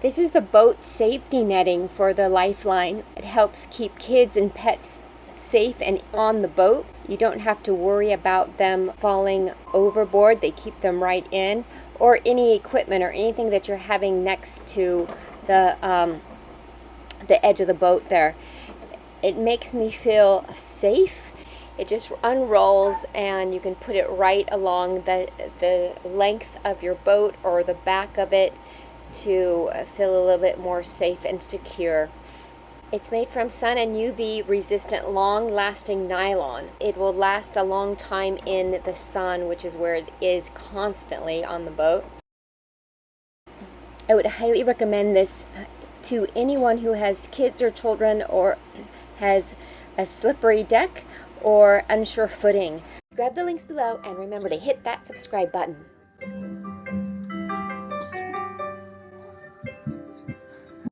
This is the boat safety netting for the Lifeline. It helps keep kids and pets safe and on the boat. You don't have to worry about them falling overboard. They keep them right in, or any equipment or anything that you're having next to the edge of the boat there. It makes me feel safe. It just unrolls and you can put it right along the length of your boat or the back of it to feel a little bit more safe and secure. It's made from sun and UV resistant, long-lasting nylon. It will last a long time in the sun, which is where it is constantly on the boat. I would highly recommend this to anyone who has kids or children or has a slippery deck or unsure footing. Grab the links below and remember to hit that subscribe button.